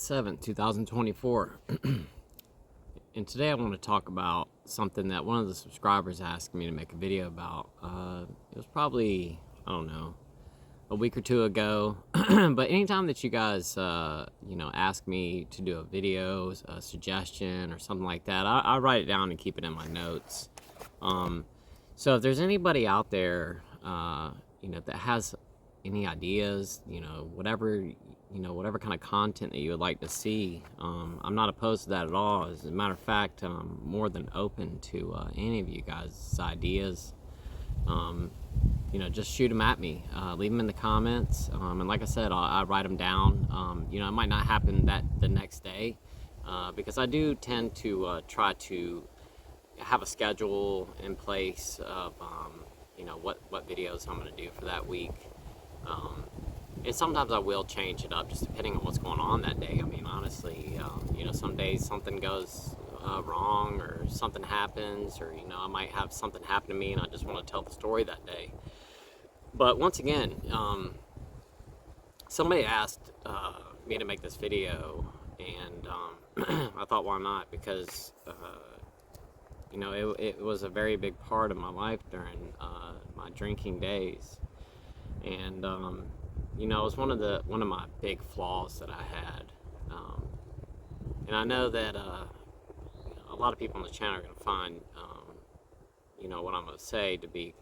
7th, 2024. And today I want to talk about something that one of the subscribers asked me to make a video about. It was probably, I don't know, a week or two ago. But anytime that you guys, ask me to do a video, a suggestion, or something like that, I write it down and keep it in my notes. So if there's anybody out there, that has any ideas, whatever kind of content that you would like to see, I'm not opposed to that at all. As a matter of fact, I'm more than open to any of you guys' ideas. Just shoot them at me, leave them in the comments, and like I said, I write them down. It might not happen the next day, because I do tend to try to have a schedule in place of what videos I'm going to do for that week. And sometimes I will change it up just depending on what's going on that day. I mean, honestly, some days something goes wrong, or something happens, or I might have something happen to me and I just want to tell the story that day. But once again, somebody asked me to make this video, and I thought, why not? Because it was a very big part of my life during my drinking days, and it was one of my big flaws that I had, and I know that a lot of people on the channel are going to find what I'm going to say to be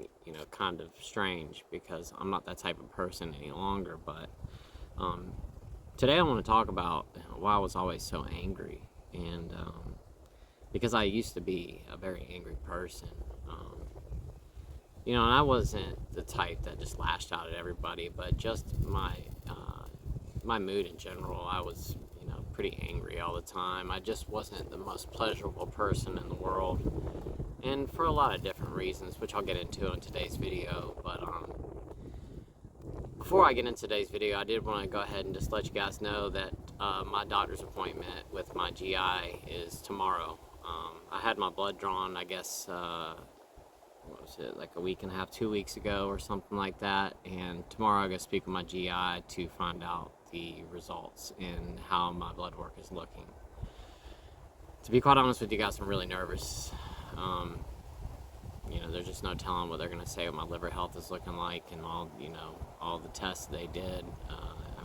kind of strange, because I'm not that type of person any longer. But today I want to talk about why I was always so angry, and because I used to be a very angry person. And I wasn't the type that just lashed out at everybody, but just my mood in general. I was, pretty angry all the time. I just wasn't the most pleasurable person in the world, and for a lot of different reasons, which I'll get into in today's video. But before I get into today's video, I did want to go ahead and just let you guys know that my doctor's appointment with my GI is tomorrow. I had my blood drawn, I guess, what was it, like a week and a half, 2 weeks ago or something like that, and tomorrow I'm going to speak with my GI to find out the results and how my blood work is looking. To be quite honest with you guys, I'm really nervous. There's just no telling what they're going to say what my liver health is looking like, and all the tests they did.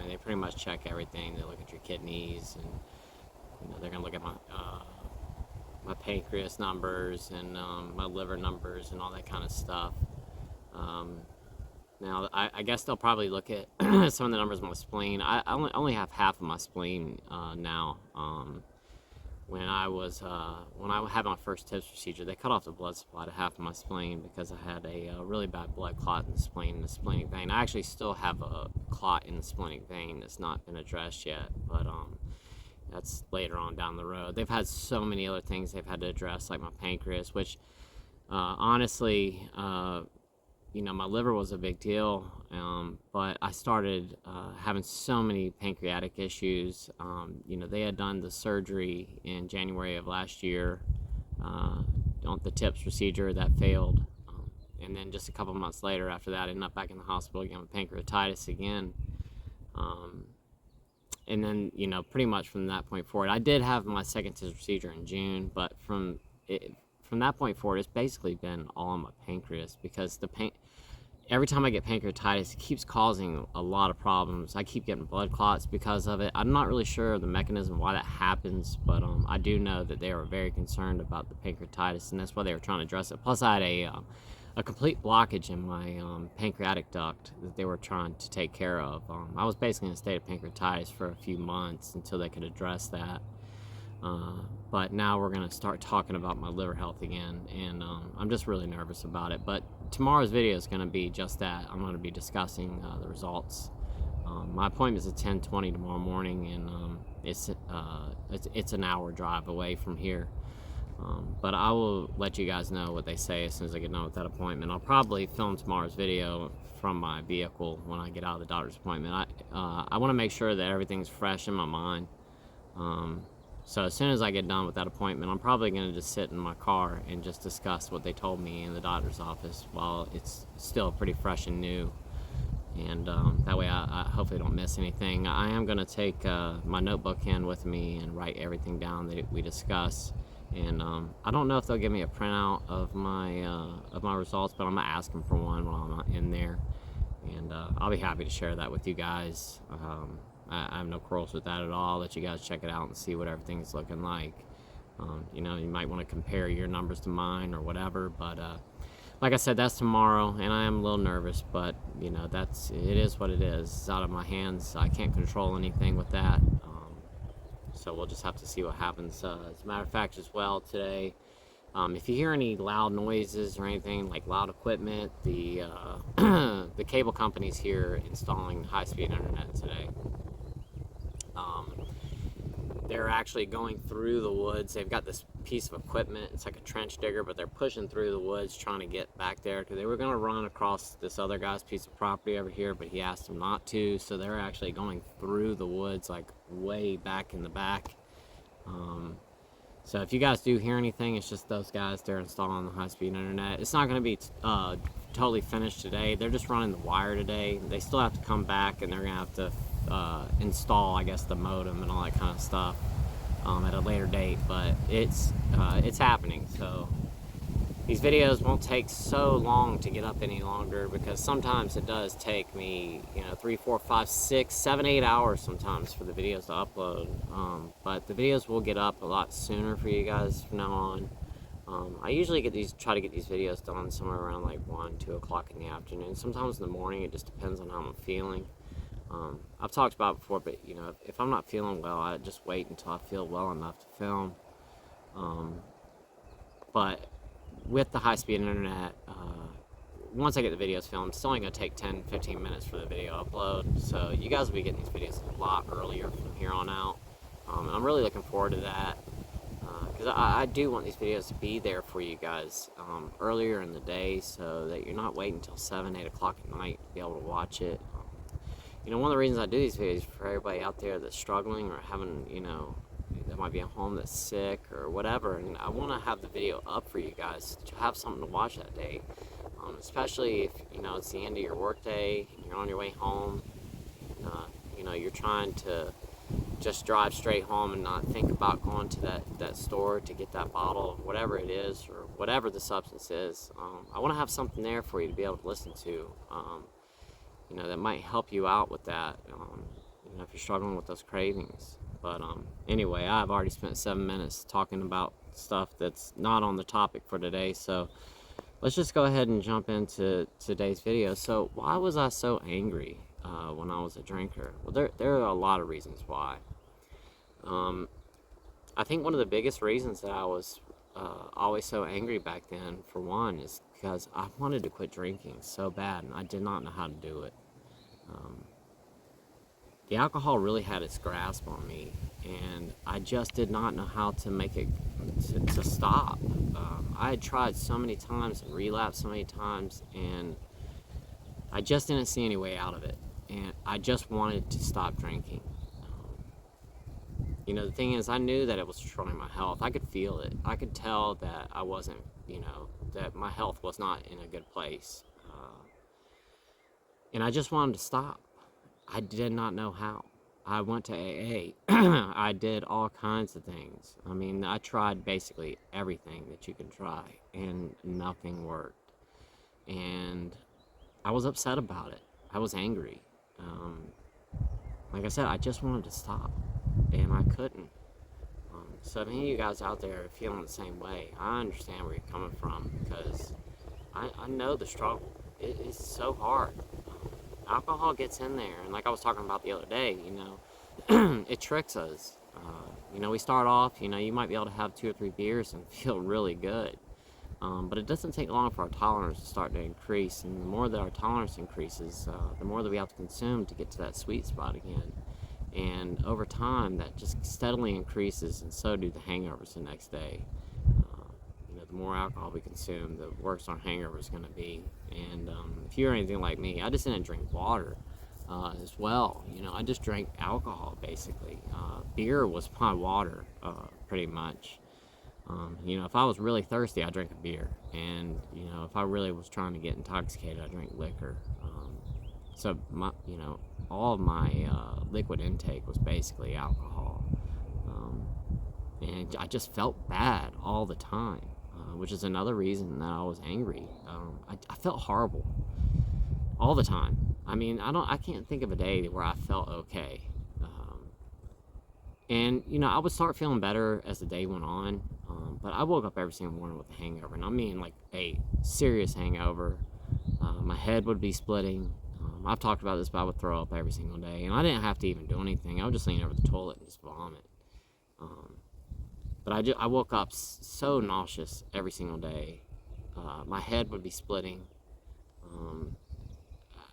They pretty much check everything. They look at your kidneys, and they're going to look at my pancreas numbers and my liver numbers and all that kind of stuff. Now, I guess they'll probably look at some of the numbers of my spleen. I only have half of my spleen now. When I had my first TIPS procedure, they cut off the blood supply to half of my spleen because I had a really bad blood clot in the spleen, in the splenic vein. I actually still have a clot in the splenic vein that's not been addressed yet, but that's later on down the road. They've had so many other things they've had to address, like my pancreas, which honestly, my liver was a big deal, but I started having so many pancreatic issues. They had done the surgery in January of last year, on the TIPS procedure that failed, and then just a couple months later after that, I ended up back in the hospital again with pancreatitis again. And then, pretty much from that point forward, I did have my second TIPS procedure in June, but from that point forward, it's basically been all on my pancreas, because every time I get pancreatitis, it keeps causing a lot of problems. I keep getting blood clots because of it. I'm not really sure of the mechanism why that happens, but I do know that they were very concerned about the pancreatitis, and that's why they were trying to address it. Plus, I had a complete blockage in my pancreatic duct that they were trying to take care of. I was basically in a state of pancreatitis for a few months until they could address that. But now we're going to start talking about my liver health again, and I'm just really nervous about it. But tomorrow's video is going to be just that. I'm going to be discussing the results. My appointment is at 10:20 tomorrow morning, and it's an hour drive away from here. But I will let you guys know what they say as soon as I get done with that appointment. I'll probably film tomorrow's video from my vehicle when I get out of the doctor's appointment. I want to make sure that everything's fresh in my mind. So as soon as I get done with that appointment, I'm probably going to just sit in my car and just discuss what they told me in the doctor's office while it's still pretty fresh and new. and that way I hopefully don't miss anything. I am going to take my notebook in with me and write everything down that we discuss. And I don't know if they'll give me a printout of my results, but I'm gonna ask them for one while I'm in there, and I'll be happy to share that with you guys. I have no quarrels with that at all. Let you guys check it out and see what everything's looking like. You know, you might want to compare your numbers to mine or whatever, but like I said, that's tomorrow, and I am a little nervous, but you know, it is what it is. It's out of my hands. I can't control anything with that. So we'll just have to see what happens. As a matter of fact, as well today, if you hear any loud noises or anything like loud equipment, the the cable company's here installing high-speed internet today. They're actually going through the woods. They've got this piece of equipment. It's like a trench digger, but they're pushing through the woods trying to get back there because they were going to run across this other guy's piece of property over here, but he asked them not to. So they're actually going through the woods, like way back in the back. So if you guys do hear anything, it's just those guys. They're installing the high-speed internet. It's not going to be totally finished today. They're just running the wire today. They still have to come back, and they're going to have to install, I guess, the modem and all that kind of stuff at a later date. But it's happening. So these videos won't take so long to get up any longer, because sometimes it does take me, you know, 3, 4, 5, 6, 7, 8 hours sometimes for the videos to upload. But the videos will get up a lot sooner for you guys from now on. I usually try to get these videos done somewhere around like 1, 2 o'clock in the afternoon. Sometimes in the morning. It just depends on how I'm feeling. I've talked about it before, but you know, if I'm not feeling well, I just wait until I feel well enough to film. But with the high-speed internet, once I get the videos filmed, it's only going to take 10-15 minutes for the video upload. So you guys will be getting these videos a lot earlier from here on out. And I'm really looking forward to that, because I do want these videos to be there for you guys earlier in the day, so that you're not waiting until 7, 8 o'clock at night to be able to watch it. You know, one of the reasons I do these videos is for everybody out there that's struggling or having, you know, that might be at home that's sick or whatever, and I want to have the video up for you guys to have something to watch that day, especially if, you know, it's the end of your work day and you're on your way home. You know, you're trying to just drive straight home and not think about going to that store to get that bottle of whatever it is or whatever the substance is. I want to have something there for you to be able to listen to, you know, that might help you out with that, you know, if you're struggling with those cravings. But anyway, I've already spent 7 minutes talking about stuff that's not on the topic for today, so let's just go ahead and jump into today's video. So why was I so angry when I was a drinker? Well, there are a lot of reasons why. I think one of the biggest reasons that I was always so angry back then, for one, is because I wanted to quit drinking so bad, and I did not know how to do it. The alcohol really had its grasp on me, and I just did not know how to make it to stop. I had tried so many times and relapsed so many times, and I just didn't see any way out of it, and I just wanted to stop drinking. You know, the thing is, I knew that it was destroying my health. I could feel it. I could tell that I wasn't, you know, that my health was not in a good place. And I just wanted to stop. I did not know how. I went to AA. I did all kinds of things. I mean, I tried basically everything that you can try, and nothing worked. And I was upset about it. I was angry. Like I said, I just wanted to stop, and I couldn't. So if any of you guys out there are feeling the same way, I understand where you're coming from, because I know the struggle. It's so hard. Alcohol gets in there, and like I was talking about the other day, you know, it tricks us. You know, we start off, you know, you might be able to have 2 or 3 beers and feel really good, but it doesn't take long for our tolerance to start to increase, and the more that our tolerance increases, the more that we have to consume to get to that sweet spot again. And over time, that just steadily increases, and so do the hangovers the next day. You know, the more alcohol we consume, the worse our hangover is going to be. And if you're anything like me, I just didn't drink water as well. You know, I just drank alcohol, basically. Beer was my water, pretty much. You know, if I was really thirsty, I drank a beer. And, you know, if I really was trying to get intoxicated, I drank liquor. So all of my liquid intake was basically alcohol, and I just felt bad all the time, which is another reason that I was angry. I felt horrible all the time. I mean, I can't think of a day where I felt okay. And I would start feeling better as the day went on, but I woke up every single morning with a hangover, and I mean like a serious hangover. My head would be splitting. I've talked about this, but I would throw up every single day, and I didn't have to even do anything. I would just lean over the toilet and just vomit. But I woke up so nauseous every single day. My head would be splitting.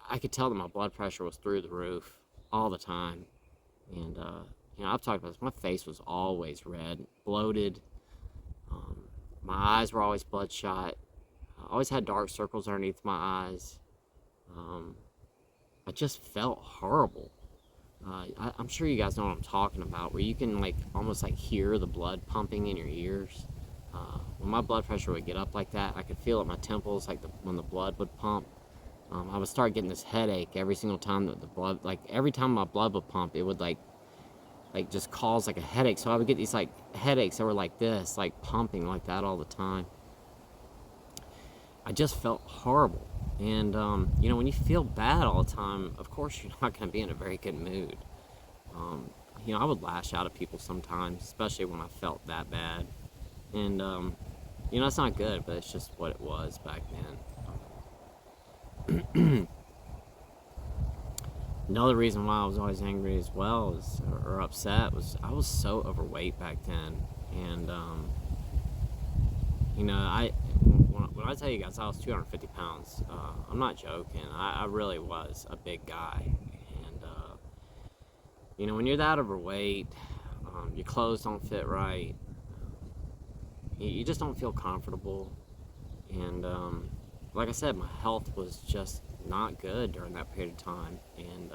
I could tell that my blood pressure was through the roof all the time, and I've talked about this. My face was always red, bloated. My eyes were always bloodshot. I always had dark circles underneath my eyes. I just felt horrible. I'm sure you guys know what I'm talking about, where you can like almost like hear the blood pumping in your ears. When my blood pressure would get up like that, I could feel it in my temples, like when the blood would pump. I would start getting this headache every single time that the blood, like every time my blood would pump, it would like just cause like a headache. So I would get these like headaches that were like this, like pumping like that all the time. I just felt horrible. And, when you feel bad all the time, of course you're not going to be in a very good mood. I would lash out at people sometimes, especially when I felt that bad. And, it's not good, but it's just what it was back then. Another reason why I was always angry as well or upset was I was so overweight back then. And, when I tell you guys I was 250 pounds, I'm not joking. I really was a big guy. And, when you're that overweight, your clothes don't fit right. You just don't feel comfortable. And, like I said, my health was just not good during that period of time. And,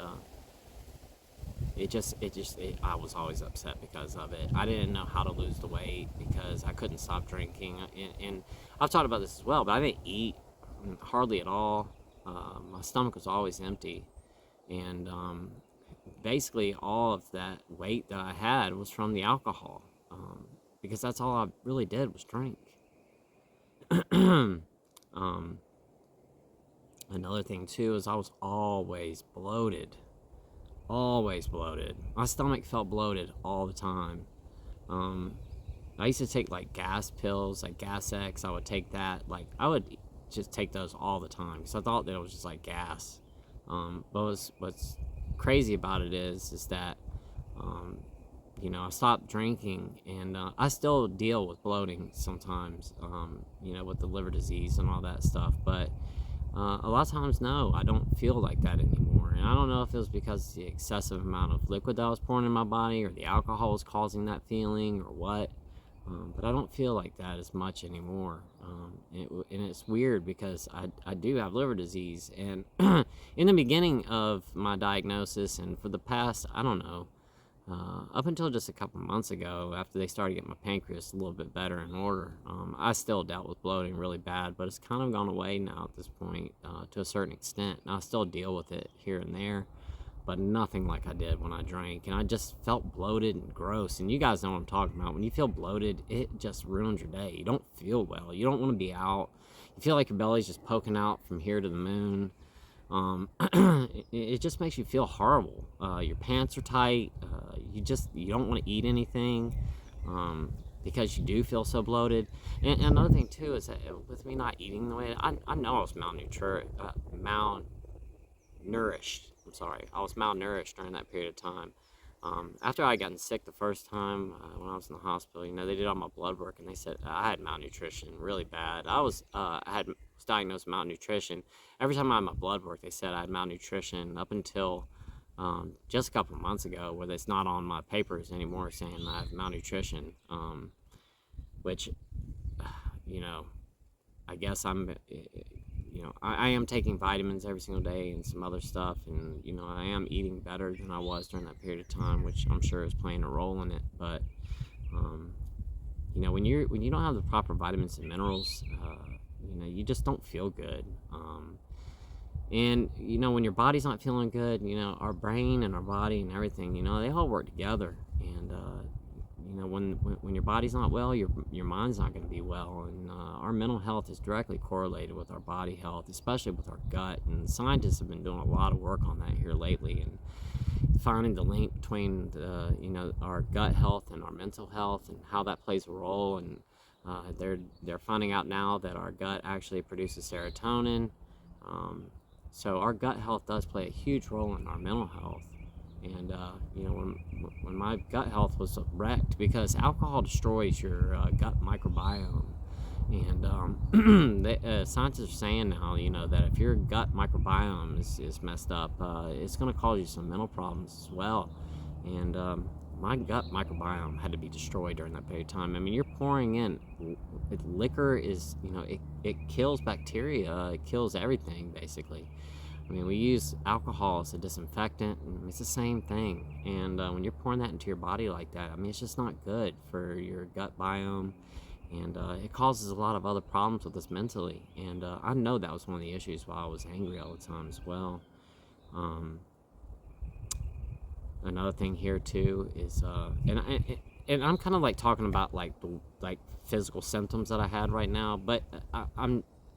I was always upset because of it. I didn't know how to lose the weight because I couldn't stop drinking. And I've talked about this as well, but I didn't eat hardly at all. My stomach was always empty. And basically all of that weight that I had was from the alcohol, because that's all I really did was drink. Another thing too is I was always bloated. My stomach felt bloated all the time. I used to take like gas pills, like Gas X. I would take that. Like I would just take those all the time because I thought that it was just like gas. But what's crazy about it is that I stopped drinking, and I still deal with bloating sometimes. With the liver disease and all that stuff, but. A lot of times, no, I don't feel like that anymore. And I don't know if it was because the excessive amount of liquid that was pouring in my body or the alcohol was causing that feeling or what. But I don't feel like that as much anymore. And it's weird because I do have liver disease. And in the beginning of my diagnosis and for the past, I don't know, up until just a couple months ago, after they started getting my pancreas a little bit better in order, I still dealt with bloating really bad, but it's kind of gone away now at this point, to a certain extent. And I still deal with it here and there, but nothing like I did when I drank. And I just felt bloated and gross. And you guys know what I'm talking about. When you feel bloated, it just ruins your day. You don't feel well. You don't want to be out. You feel like your belly's just poking out from here to the moon. It just makes you feel horrible. Your pants are tight. You don't want to eat anything, because you do feel so bloated. And another thing too is that with me not eating the way I know I was malnourished. I was malnourished during that period of time. After I gotten sick the first time, when I was in the hospital, they did all my blood work and they said I had malnutrition really bad. I was diagnosed with malnutrition. Every time I had my blood work, they said I had malnutrition up until just a couple of months ago, where it's not on my papers anymore saying I have malnutrition, which, I guess I am taking vitamins every single day and some other stuff, and I am eating better than I was during that period of time, which I'm sure is playing a role in it. But when you don't have the proper vitamins and minerals, you just don't feel good. And, when your body's not feeling good, our brain and our body and everything, they all work together. And, when your body's not well, your mind's not going to be well. And our mental health is directly correlated with our body health, especially with our gut. And scientists have been doing a lot of work on that here lately, and finding the link between our gut health and our mental health and how that plays a role. And they're finding out now that our gut actually produces serotonin. So our gut health does play a huge role in our mental health. And when my gut health was wrecked, because alcohol destroys your gut microbiome, and scientists are saying now, that if your gut microbiome is messed up, it's going to cause you some mental problems as well. And my gut microbiome had to be destroyed during that period of time. I mean, you're pouring in liquor is, it kills bacteria, it kills everything basically. I mean, we use alcohol as a disinfectant, and it's the same thing. And when you're pouring that into your body like that, I mean, it's just not good for your gut biome, and it causes a lot of other problems with us mentally. And I know that was one of the issues why I was angry all the time as well. Another thing here too is, and I'm kind of like talking about like physical symptoms that I had right now, but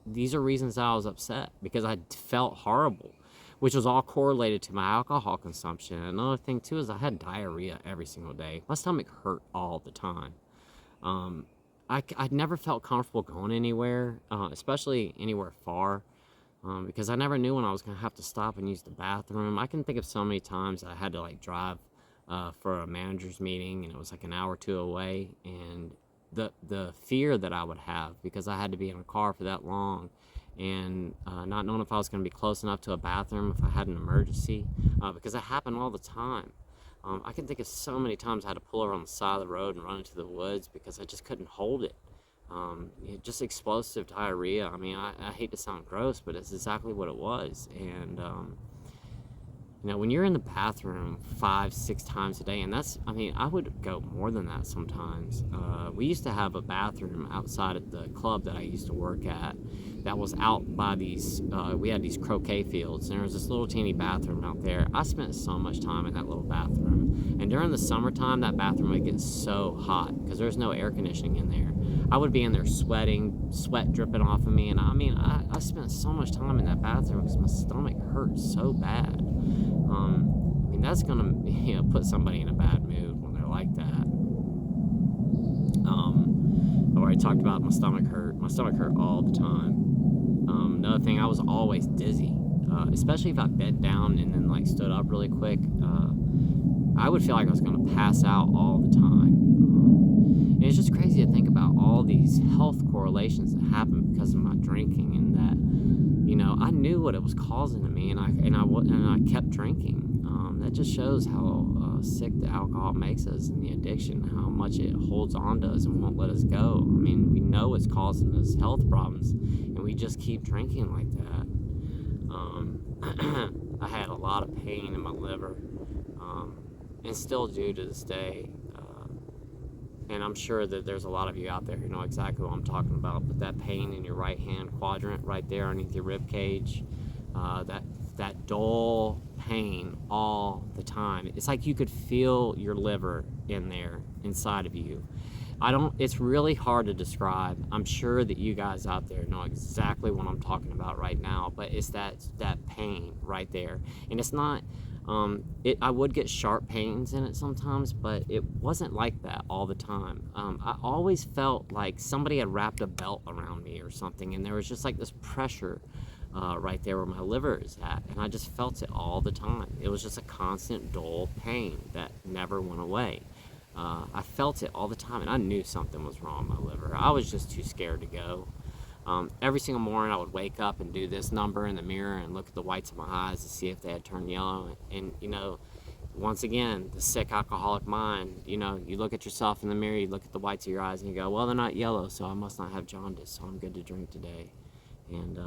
these are reasons that I was upset, because I felt horrible, which was all correlated to my alcohol consumption. Another thing too is I had diarrhea every single day. My stomach hurt all the time. I never felt comfortable going anywhere, especially anywhere far, because I never knew when I was going to have to stop and use the bathroom. I can think of so many times I had to like drive for a manager's meeting, and it was like an hour or two away, and the fear that I would have, because I had to be in a car for that long, and not knowing if I was going to be close enough to a bathroom if I had an emergency, because it happened all the time. I can think of so many times I had to pull over on the side of the road and run into the woods because I just couldn't hold it. Just explosive diarrhea. I mean, I hate to sound gross, but it's exactly what it was. And when you're in the bathroom 5-6 times a day, and I would go more than that sometimes. We used to have a bathroom outside at the club that I used to work at that was out by we had these croquet fields, and there was this little teeny bathroom out there. I spent so much time in that little bathroom, and during the summertime, that bathroom would get so hot because there's no air conditioning in there. I would be in there sweating, sweat dripping off of me, and I spent so much time in that bathroom because my stomach hurt so bad. That's gonna put somebody in a bad mood when they're like that. I already talked about my stomach hurt. My stomach hurt all the time. Another thing, I was always dizzy, especially if I bent down and then like stood up really quick. I would feel like I was gonna pass out all the time. And it's just crazy to think about all these health correlations that happen because of my drinking, and that I knew what it was causing to me, and I kept drinking. That just shows how sick the alcohol makes us, and the addiction, how much it holds on to us and won't let us go. I mean, we know it's causing us health problems, and we just keep drinking like that. I had a lot of pain in my liver, and still do to this day. And I'm sure that there's a lot of you out there who know exactly what I'm talking about. But that pain in your right hand quadrant right there underneath your rib cage, that dull pain all the time. It's like you could feel your liver in there inside of you. It's really hard to describe. I'm sure that you guys out there know exactly what I'm talking about right now, but it's that pain right there. And it's not, I would get sharp pains in it sometimes, but it wasn't like that all the time. I always felt like somebody had wrapped a belt around me or something, and there was just like this pressure right there where my liver is at, and I just felt it all the time. It was just a constant dull pain that never went away. I felt it all the time, and I knew something was wrong with my liver. I was just too scared to go. Every single morning I would wake up and do this number in the mirror and look at the whites of my eyes to see if they had turned yellow. And once again, the sick alcoholic mind, you look at yourself in the mirror, you look at the whites of your eyes, and you go, well, they're not yellow, so I must not have jaundice, so I'm good to drink today. And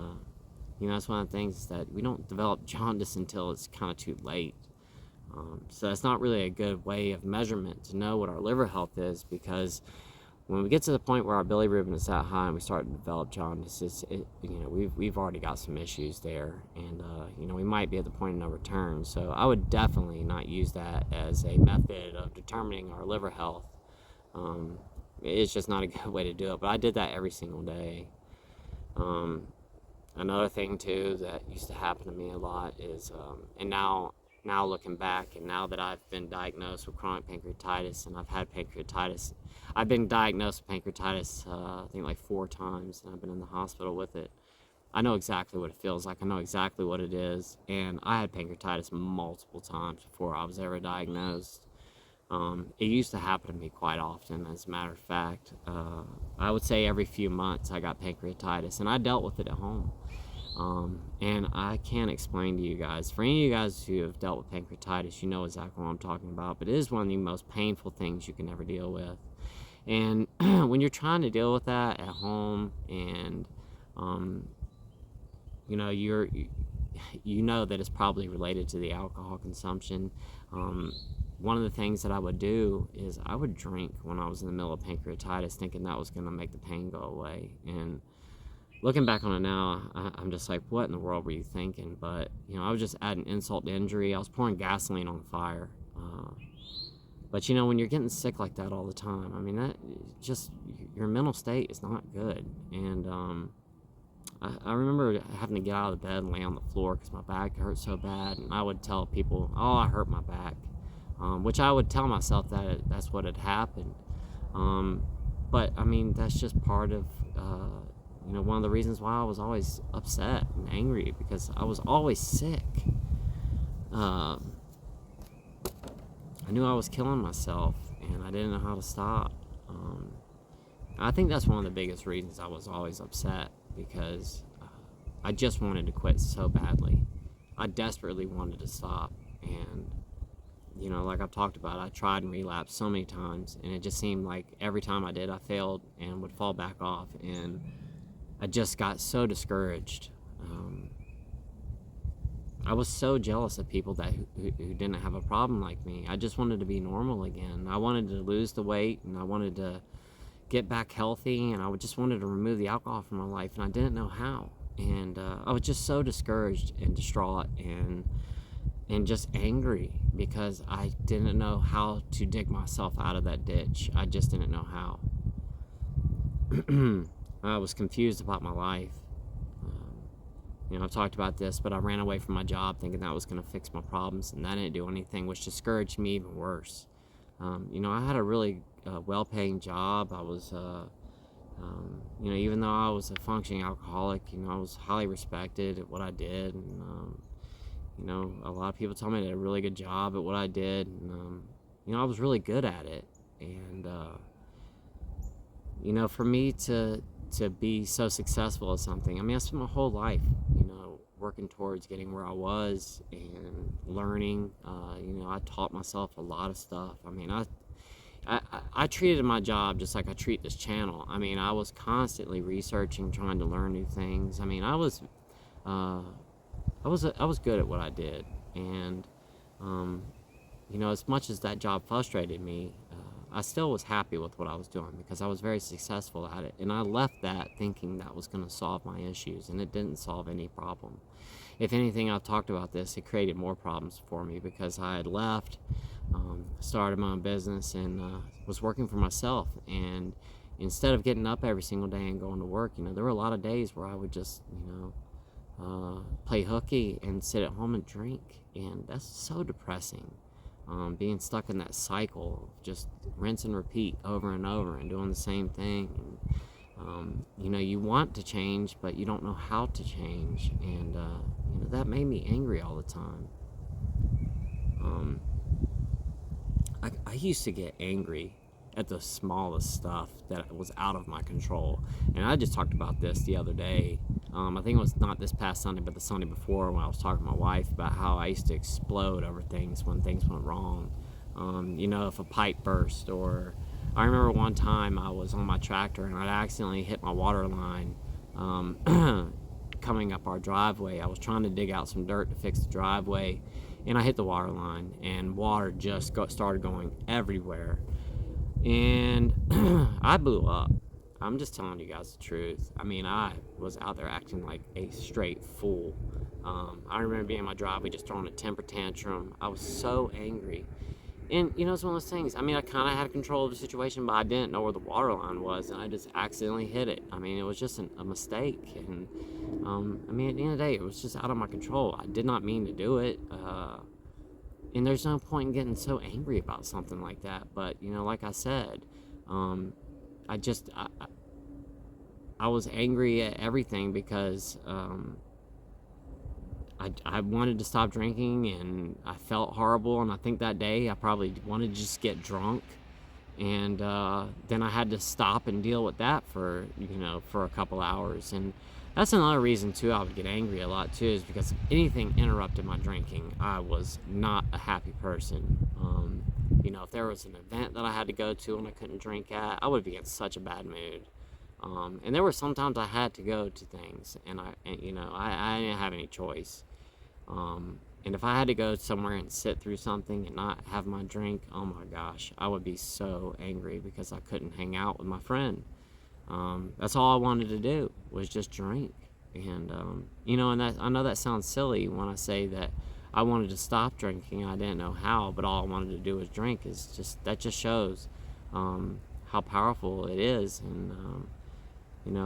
that's one of the things, is that we don't develop jaundice until it's kind of too late. So that's not really a good way of measurement to know what our liver health is, because when we get to the point where our bilirubin is that high and we start to develop jaundice, we've already got some issues there, and we might be at the point of no return. So I would definitely not use that as a method of determining our liver health. It's just not a good way to do it, but I did that every single day. Another thing too that used to happen to me a lot is, and now looking back, and now that I've been diagnosed with chronic pancreatitis, and I've had pancreatitis, I've been diagnosed with pancreatitis, I think like 4 times, and I've been in the hospital with it. I know exactly what it feels like. I know exactly what it is, and I had pancreatitis multiple times before I was ever diagnosed. It used to happen to me quite often, as a matter of fact. I would say every few months I got pancreatitis, and I dealt with it at home. And I can't explain to you guys. For any of you guys who have dealt with pancreatitis, you know exactly what I'm talking about, but it is one of the most painful things you can ever deal with. And when you're trying to deal with that at home, and you know that it's probably related to the alcohol consumption. One of the things that I would do is I would drink when I was in the middle of pancreatitis, thinking that was going to make the pain go away. And looking back on it now, I'm just like, what in the world were you thinking? But I was just adding insult to injury. I was pouring gasoline on the fire. But when you're getting sick like that all the time, I mean, that just, your mental state is not good. And I remember having to get out of the bed and lay on the floor because my back hurt so bad, and I would tell people, oh, I hurt my back, which I would tell myself that that's what had happened. But I mean, that's just part of one of the reasons why I was always upset and angry, because I was always sick. I knew I was killing myself, and I didn't know how to stop. I think that's one of the biggest reasons I was always upset, because I just wanted to quit so badly. I desperately wanted to stop, and like I've talked about, I tried and relapsed so many times, and it just seemed like every time I did, I failed and would fall back off, and I just got so discouraged. I was so jealous of people who didn't have a problem like me. I just wanted to be normal again. I wanted to lose the weight, and I wanted to get back healthy, and I just wanted to remove the alcohol from my life, and I didn't know how. And I was just so discouraged and distraught and just angry, because I didn't know how to dig myself out of that ditch. I just didn't know how. I was confused about my life. I've talked about this, but I ran away from my job thinking that was going to fix my problems, and that didn't do anything, which discouraged me even worse. I had a really well-paying job. I was, even though I was a functioning alcoholic, I was highly respected at what I did, and a lot of people told me I did a really good job at what I did, and I was really good at it. And for me to be so successful at something, I mean, I spent my whole life, working towards getting where I was and learning. I taught myself a lot of stuff. I mean, I treated my job just like I treat this channel. I mean, I was constantly researching, trying to learn new things. I mean, I was good at what I did, and as much as that job frustrated me, I still was happy with what I was doing, because I was very successful at it, and I left that thinking that was going to solve my issues, and it didn't solve any problem. If anything, I've talked about this, it created more problems for me, because I had left, started my own business, and was working for myself. And instead of getting up every single day and going to work, there were a lot of days where I would just play hooky and sit at home and drink, and that's so depressing. Being stuck in that cycle of just rinse and repeat over and over and doing the same thing. And, you want to change, but you don't know how to change, and that made me angry all the time. I used to get angry at the smallest stuff that was out of my control, and I just talked about this the other day. I think it was not this past Sunday, but the Sunday before, when I was talking to my wife about how I used to explode over things when things went wrong. If a pipe burst, or I remember one time I was on my tractor and I'd accidentally hit my water line coming up our driveway. I was trying to dig out some dirt to fix the driveway, and I hit the water line, and water just started going everywhere. And I blew up. I'm just telling you guys the truth. I mean, I was out there acting like a straight fool. I remember being in my driveway just throwing a temper tantrum. I was so angry. And, it's one of those things. I mean, I kind of had control of the situation, but I didn't know where the water line was, and I just accidentally hit it. I mean, it was just a mistake. And, I mean, at the end of the day, it was just out of my control. I did not mean to do it. And there's no point in getting so angry about something like that. But, like I said, I just, I was angry at everything because I wanted to stop drinking, and I felt horrible. And I think that day I probably wanted to just get drunk. And then I had to stop and deal with that for a couple hours. And that's another reason too I would get angry a lot too, is because if anything interrupted my drinking, I was not a happy person. If there was an event that I had to go to and I couldn't drink at, I would be in such a bad mood. And there were sometimes I had to go to things, and I didn't have any choice. And if I had to go somewhere and sit through something and not have my drink, oh my gosh, I would be so angry because I couldn't hang out with my friend. That's all I wanted to do, was just drink. And, and that, I know that sounds silly when I say that I wanted to stop drinking. I didn't know how, but all I wanted to do was drink. That just shows how powerful it is, and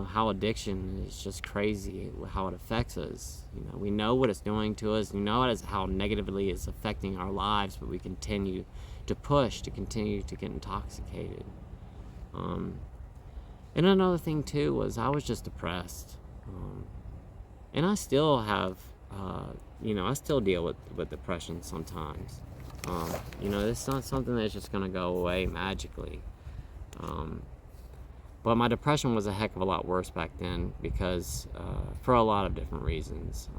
how addiction is just crazy, how it affects us. We know what it's doing to us. We know how negatively it's affecting our lives, but we continue to push, to continue to get intoxicated. And another thing too was I was just depressed. And I still have, I still deal with depression sometimes. It's not something that's just going to go away magically. But my depression was a heck of a lot worse back then because, for a lot of different reasons.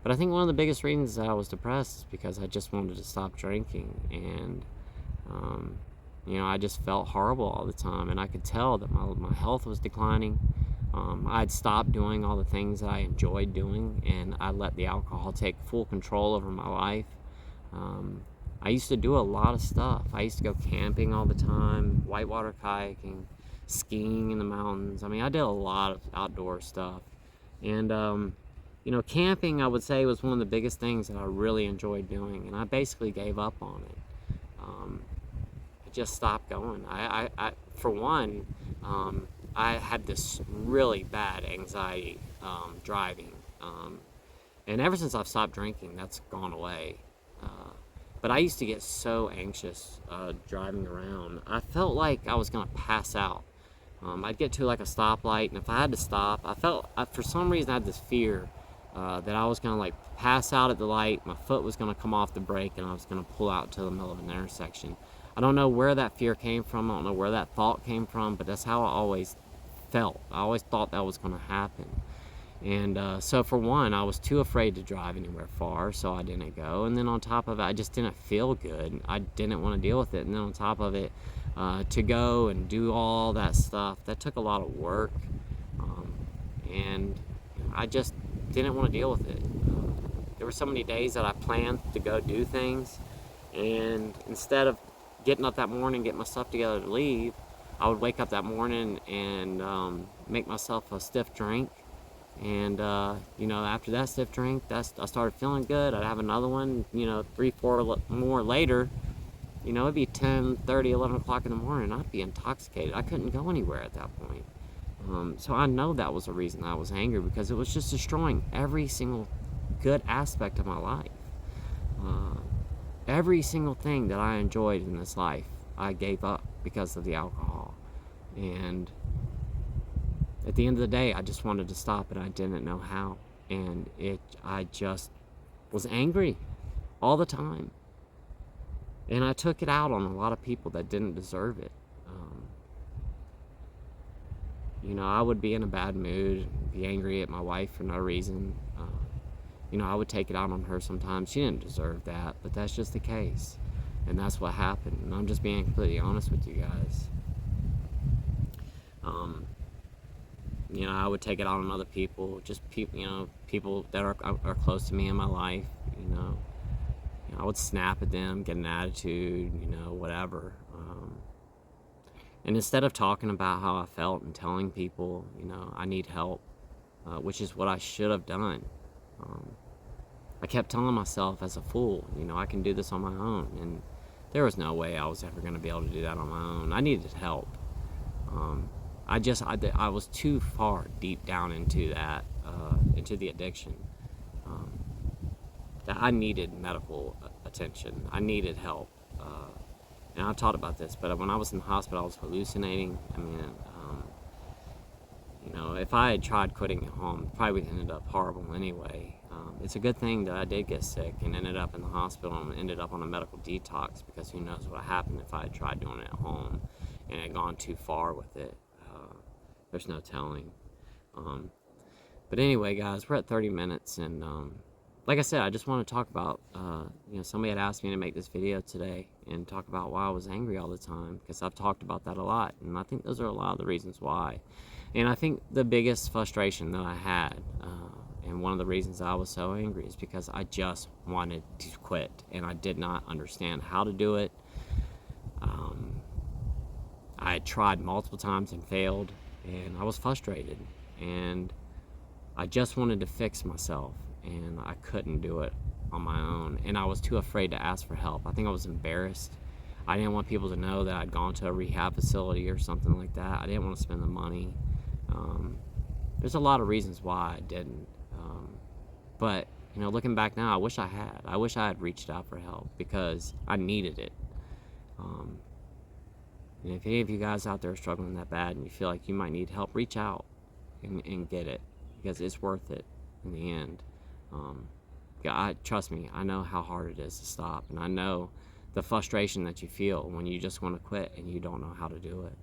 But I think one of the biggest reasons that I was depressed is because I just wanted to stop drinking. And, I just felt horrible all the time. And I could tell that my health was declining. I'd stopped doing all the things that I enjoyed doing, and I let the alcohol take full control over my life. I used to do a lot of stuff. I used to go camping all the time, whitewater kayaking, skiing in the mountains. I mean, I did a lot of outdoor stuff. And, camping, I would say, was one of the biggest things that I really enjoyed doing, and I basically gave up on it. I just stopped going. I for one, I had this really bad anxiety driving. And ever since I've stopped drinking, that's gone away. But I used to get so anxious driving around. I felt like I was going to pass out. I'd get to like a stoplight, and if I had to stop, for some reason I had this fear that I was going to like pass out at the light, my foot was going to come off the brake, and I was going to pull out to the middle of an intersection. I don't know where that fear came from. I don't know where that thought came from, but that's how I always felt. I always thought that was going to happen. And so for one, I was too afraid to drive anywhere far, so I didn't go. And then on top of it, I just didn't feel good. I didn't want to deal with it. And then on top of it, to go and do all that stuff, that took a lot of work. And I just didn't want to deal with it. There were so many days that I planned to go do things, and instead of getting up that morning, getting my stuff together to leave, I would wake up that morning and make myself a stiff drink. And, after that stiff drink, I started feeling good. I'd have another one, 3-4 more later. It'd be 10:30, 11 o'clock in the morning. I'd be intoxicated. I couldn't go anywhere at that point. So I know that was the reason I was angry, because it was just destroying every single good aspect of my life. Every single thing that I enjoyed in this life, I gave up because of the alcohol. And at the end of the day, I just wanted to stop, and I didn't know how. And I just was angry all the time. And I took it out on a lot of people that didn't deserve it. I would be in a bad mood, be angry at my wife for no reason. I would take it out on her sometimes. She didn't deserve that, but that's just the case. And that's what happened. And I'm just being completely honest with you guys. I would take it out on other people, just people that are close to me in my life. I would snap at them, get an attitude, whatever. And instead of talking about how I felt and telling people, you know, I need help, which is what I should have done, I kept telling myself as a fool, you know, I can do this on my own. And there was no way I was ever going to be able to do that on my own. I needed help. I was too far deep down into that, into the addiction, that I needed medical attention. I needed help. And I've talked about this, but when I was in the hospital, I was hallucinating. I mean, you know, if I had tried quitting at home, it probably would have ended up horrible anyway. It's a good thing that I did get sick and ended up in the hospital and ended up on a medical detox, because who knows what happened if I had tried doing it at home and had gone too far with it. There's no telling. But anyway, guys, we're at 30 minutes, and like I said, I just want to talk about, you know, somebody had asked me to make this video today and talk about why I was angry all the time, because I've talked about that a lot, and I think those are a lot of the reasons why. And I think the biggest frustration that I had, and one of the reasons I was so angry, is because I just wanted to quit, and I did not understand how to do it. I had tried multiple times and failed, and I was frustrated, and I just wanted to fix myself, and I couldn't do it on my own, and I was too afraid to ask for help. I think I was embarrassed. I didn't want people to know that I'd gone to a rehab facility or something like that. I didn't want to spend the money. There's a lot of reasons why I didn't, but you know, looking back now, I wish I had reached out for help, because I needed it. And if any of you guys out there are struggling that bad and you feel like you might need help, reach out and get it, because it's worth it in the end. Yeah, trust me, I know how hard it is to stop, and I know the frustration that you feel when you just want to quit and you don't know how to do it.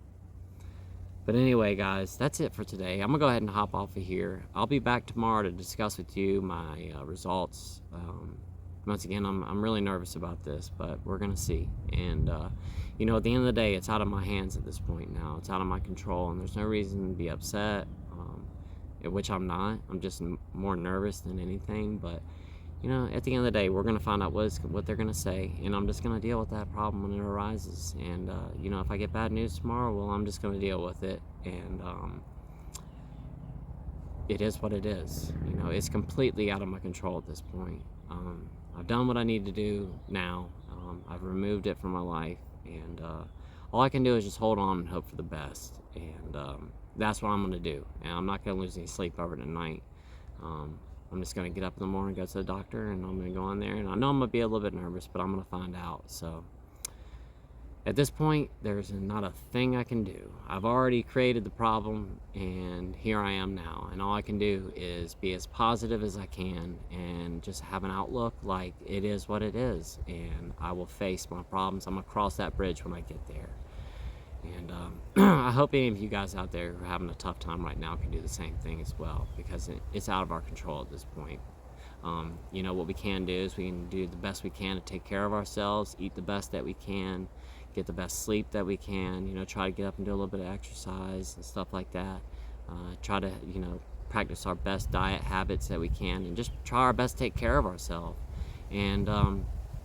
But anyway, guys, that's it for today. I'm gonna go ahead and hop off of here. I'll be back tomorrow to discuss with you my results. Once again, I'm really nervous about this, but we're gonna see. And you know, at the end of the day, it's out of my hands at this point now. It's out of my control, and there's no reason to be upset, which I'm not. I'm just more nervous than anything. But you know, at the end of the day, we're gonna find out what they're gonna say, and I'm just gonna deal with that problem when it arises. And you know, if I get bad news tomorrow, well, I'm just gonna deal with it, and it is what it is. You know, it's completely out of my control at this point. I've done what I need to do now. I've removed it from my life, and all I can do is just hold on and hope for the best. And that's what I'm gonna do. And I'm not gonna lose any sleep over tonight. I'm just gonna get up in the morning, go to the doctor, and I'm gonna go in there. And I know I'm gonna be a little bit nervous, but I'm gonna find out. So at this point, there's not a thing I can do. I've already created the problem, and here I am now. And all I can do is be as positive as I can and just have an outlook like it is what it is. And I will face my problems. I'm gonna cross that bridge when I get there. And I hope any of you guys out there who are having a tough time right now can do the same thing as well, because it's out of our control at this point. You know, what we can do is we can do the best we can to take care of ourselves, eat the best that we can, get the best sleep that we can, you know, try to get up and do a little bit of exercise and stuff like that. Try to, you know, practice our best diet habits that we can, and just try our best to take care of ourselves. And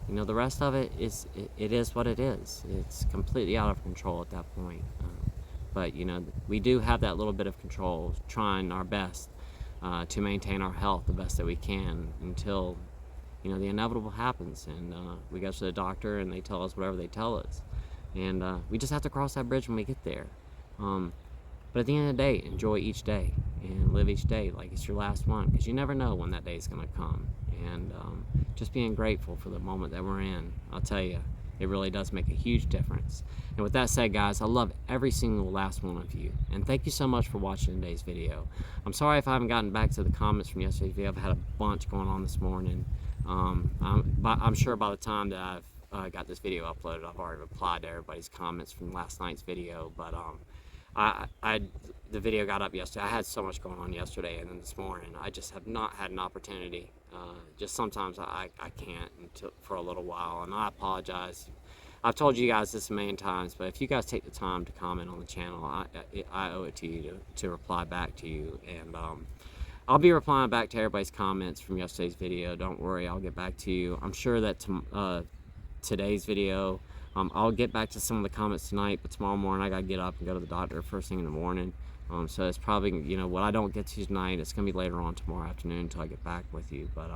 you know, the rest of it is what it is. It's completely out of control at that point. But you know, we do have that little bit of control, trying our best to maintain our health the best that we can until, you know, the inevitable happens, and we go to the doctor and they tell us whatever they tell us, and we just have to cross that bridge when we get there. But at the end of the day, enjoy each day and live each day like it's your last one, because you never know when that day is going to come. And just being grateful for the moment that we're in, I'll tell you, it really does make a huge difference. And with that said, guys, I love every single last one of you, and thank you so much for watching today's video. I'm sorry if I haven't gotten back to the comments from yesterday's video. I've had a bunch going on this morning. I'm sure by the time that I've got this video uploaded, I've already replied to everybody's comments from last night's video. But the video got up yesterday. I had so much going on yesterday, and then this morning I just have not had an opportunity. Just sometimes I can't for a little while, and I apologize. I've told you guys this a million times, but if you guys take the time to comment on the channel, I owe it to you to reply back to you. And I'll be replying back to everybody's comments from yesterday's video. Don't worry, I'll get back to you. I'm sure that today's video I'll get back to some of the comments tonight, but tomorrow morning I gotta get up and go to the doctor first thing in the morning. So it's probably, what I don't get to tonight, it's gonna be later on tomorrow afternoon until I get back with you. But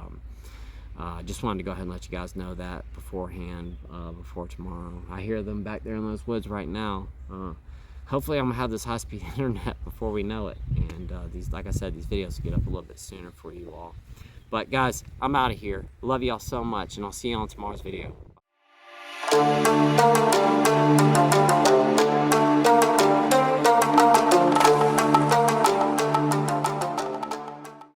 I just wanted to go ahead and let you guys know that beforehand, before tomorrow. I hear them back there in those woods right now. Hopefully I'm gonna have this high-speed internet before we know it, and these, like I said, these videos will get up a little bit sooner for you all. But guys, I'm out of here. Love y'all so much, and I'll see you on tomorrow's video.